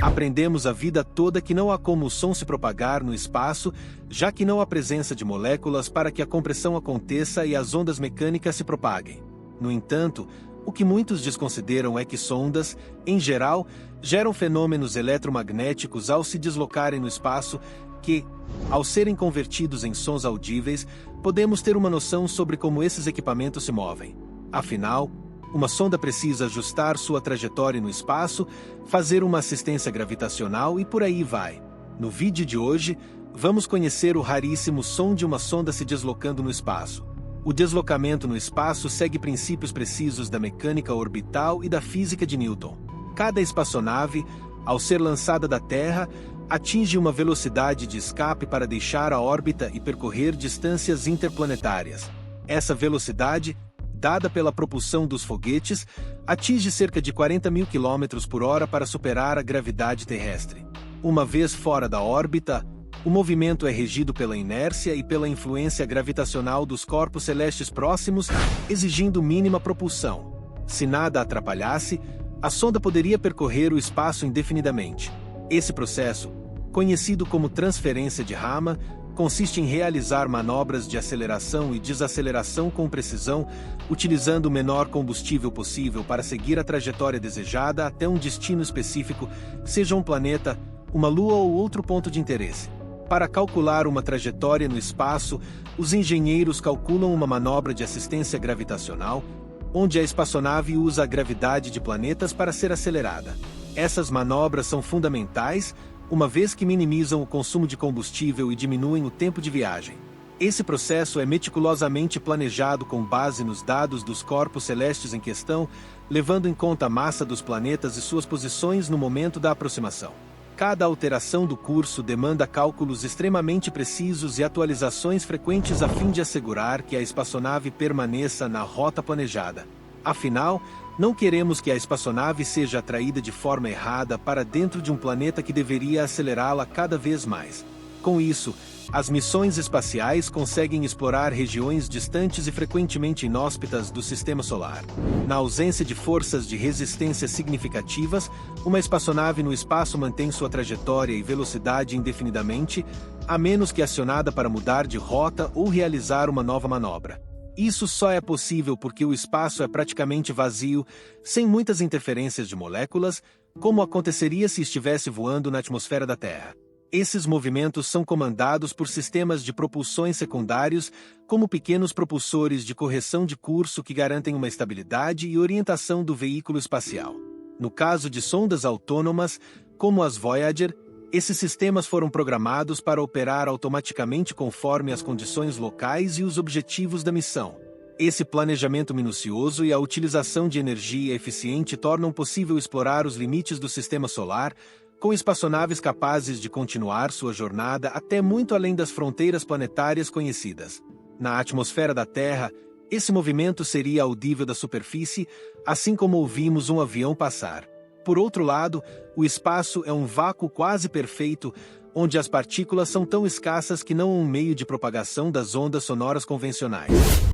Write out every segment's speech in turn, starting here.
Aprendemos a vida toda que não há como o som se propagar no espaço, já que não há presença de moléculas para que a compressão aconteça e as ondas mecânicas se propaguem. No entanto, o que muitos desconsideram é que sondas, em geral, geram fenômenos eletromagnéticos ao se deslocarem no espaço que, ao serem convertidos em sons audíveis, podemos ter uma noção sobre como esses equipamentos se movem. Afinal, uma sonda precisa ajustar sua trajetória no espaço, fazer uma assistência gravitacional e por aí vai. No vídeo de hoje, vamos conhecer o raríssimo som de uma sonda se deslocando no espaço. O deslocamento no espaço segue princípios precisos da mecânica orbital e da física de Newton. Cada espaçonave, ao ser lançada da Terra, atinge uma velocidade de escape para deixar a órbita e percorrer distâncias interplanetárias. Essa velocidade, dada pela propulsão dos foguetes, atinge cerca de 40.000 km/h para superar a gravidade terrestre. Uma vez fora da órbita, o movimento é regido pela inércia e pela influência gravitacional dos corpos celestes próximos, exigindo mínima propulsão. Se nada atrapalhasse, a sonda poderia percorrer o espaço indefinidamente. Esse processo, conhecido como transferência de Raman, consiste em realizar manobras de aceleração e desaceleração com precisão, utilizando o menor combustível possível para seguir a trajetória desejada até um destino específico, seja um planeta, uma lua ou outro ponto de interesse. Para calcular uma trajetória no espaço, os engenheiros calculam uma manobra de assistência gravitacional, onde a espaçonave usa a gravidade de planetas para ser acelerada. Essas manobras são fundamentais, uma vez que minimizam o consumo de combustível e diminuem o tempo de viagem. Esse processo é meticulosamente planejado com base nos dados dos corpos celestes em questão, levando em conta a massa dos planetas e suas posições no momento da aproximação. Cada alteração do curso demanda cálculos extremamente precisos e atualizações frequentes a fim de assegurar que a espaçonave permaneça na rota planejada. Afinal, não queremos que a espaçonave seja atraída de forma errada para dentro de um planeta que deveria acelerá-la cada vez mais. Com isso, as missões espaciais conseguem explorar regiões distantes e frequentemente inóspitas do Sistema Solar. Na ausência de forças de resistência significativas, uma espaçonave no espaço mantém sua trajetória e velocidade indefinidamente, a menos que acionada para mudar de rota ou realizar uma nova manobra. Isso só é possível porque o espaço é praticamente vazio, sem muitas interferências de moléculas, como aconteceria se estivesse voando na atmosfera da Terra. Esses movimentos são comandados por sistemas de propulsões secundários, como pequenos propulsores de correção de curso que garantem uma estabilidade e orientação do veículo espacial. No caso de sondas autônomas, como as Voyager, esses sistemas foram programados para operar automaticamente conforme as condições locais e os objetivos da missão. Esse planejamento minucioso e a utilização de energia eficiente tornam possível explorar os limites do Sistema Solar, com espaçonaves capazes de continuar sua jornada até muito além das fronteiras planetárias conhecidas. Na atmosfera da Terra, esse movimento seria audível da superfície, assim como ouvimos um avião passar. Por outro lado, o espaço é um vácuo quase perfeito, onde as partículas são tão escassas que não há um meio de propagação das ondas sonoras convencionais.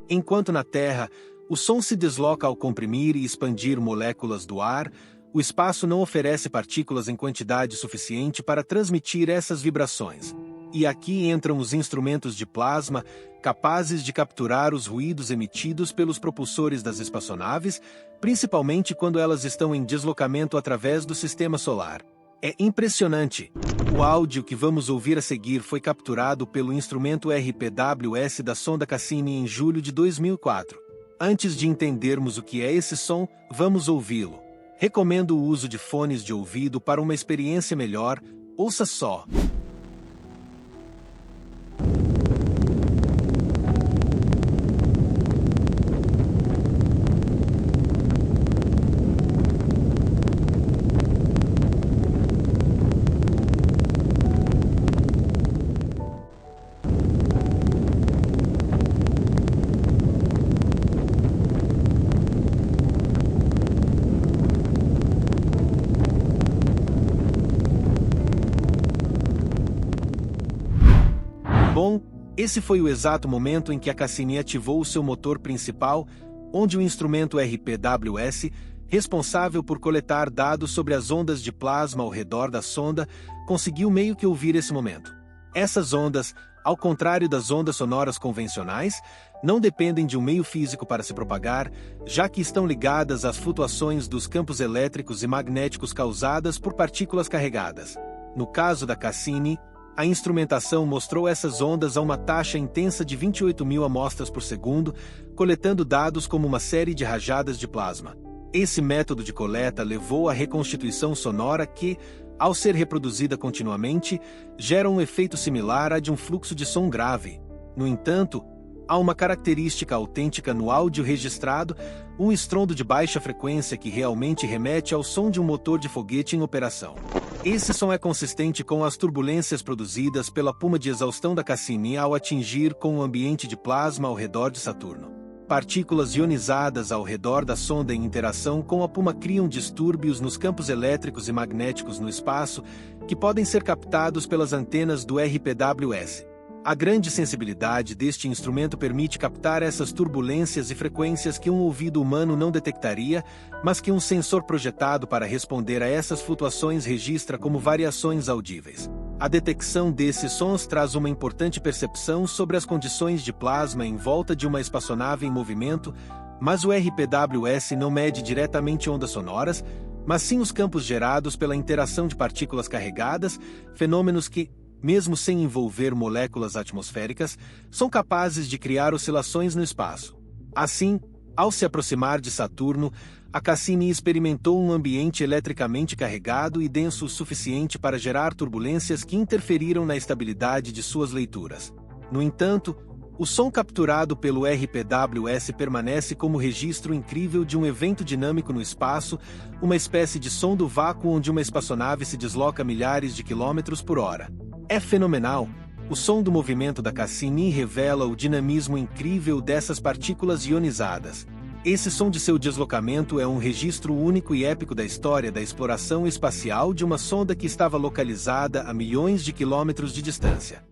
Enquanto na Terra, o som se desloca ao comprimir e expandir moléculas do ar, o espaço não oferece partículas em quantidade suficiente para transmitir essas vibrações. E aqui entram os instrumentos de plasma, capazes de capturar os ruídos emitidos pelos propulsores das espaçonaves, principalmente quando elas estão em deslocamento através do Sistema Solar. É impressionante! O áudio que vamos ouvir a seguir foi capturado pelo instrumento RPWS da sonda Cassini em julho de 2004. Antes de entendermos o que é esse som, vamos ouvi-lo. Recomendo o uso de fones de ouvido para uma experiência melhor. Ouça só. Bom, esse foi o exato momento em que a Cassini ativou o seu motor principal, onde o instrumento RPWS responsável por coletar dados sobre as ondas de plasma ao redor da sonda, conseguiu meio que ouvir esse momento. Essas ondas, ao contrário das ondas sonoras convencionais, não dependem de um meio físico para se propagar, já que estão ligadas às flutuações dos campos elétricos e magnéticos causadas por partículas carregadas. No caso da Cassini, a instrumentação mostrou essas ondas a uma taxa intensa de 28.000 amostras por segundo, coletando dados como uma série de rajadas de plasma. Esse método de coleta levou à reconstituição sonora que, ao ser reproduzida continuamente, gera um efeito similar a de um fluxo de som grave. No entanto, há uma característica autêntica no áudio registrado, um estrondo de baixa frequência que realmente remete ao som de um motor de foguete em operação. Esse som é consistente com as turbulências produzidas pela puma de exaustão da Cassini ao atingir com o ambiente de plasma ao redor de Saturno. Partículas ionizadas ao redor da sonda em interação com a puma criam distúrbios nos campos elétricos e magnéticos no espaço, que podem ser captados pelas antenas do RPWS. A grande sensibilidade deste instrumento permite captar essas turbulências e frequências que um ouvido humano não detectaria, mas que um sensor projetado para responder a essas flutuações registra como variações audíveis. A detecção desses sons traz uma importante percepção sobre as condições de plasma em volta de uma espaçonave em movimento, mas o RPWS não mede diretamente ondas sonoras, mas sim os campos gerados pela interação de partículas carregadas, fenômenos que, mesmo sem envolver moléculas atmosféricas, são capazes de criar oscilações no espaço. Assim, ao se aproximar de Saturno, a Cassini experimentou um ambiente eletricamente carregado e denso o suficiente para gerar turbulências que interferiram na estabilidade de suas leituras. No entanto, o som capturado pelo RPWS permanece como registro incrível de um evento dinâmico no espaço, uma espécie de som do vácuo onde uma espaçonave se desloca milhares de quilômetros por hora. É fenomenal! O som do movimento da Cassini revela o dinamismo incrível dessas partículas ionizadas. Esse som de seu deslocamento é um registro único e épico da história da exploração espacial de uma sonda que estava localizada a milhões de quilômetros de distância.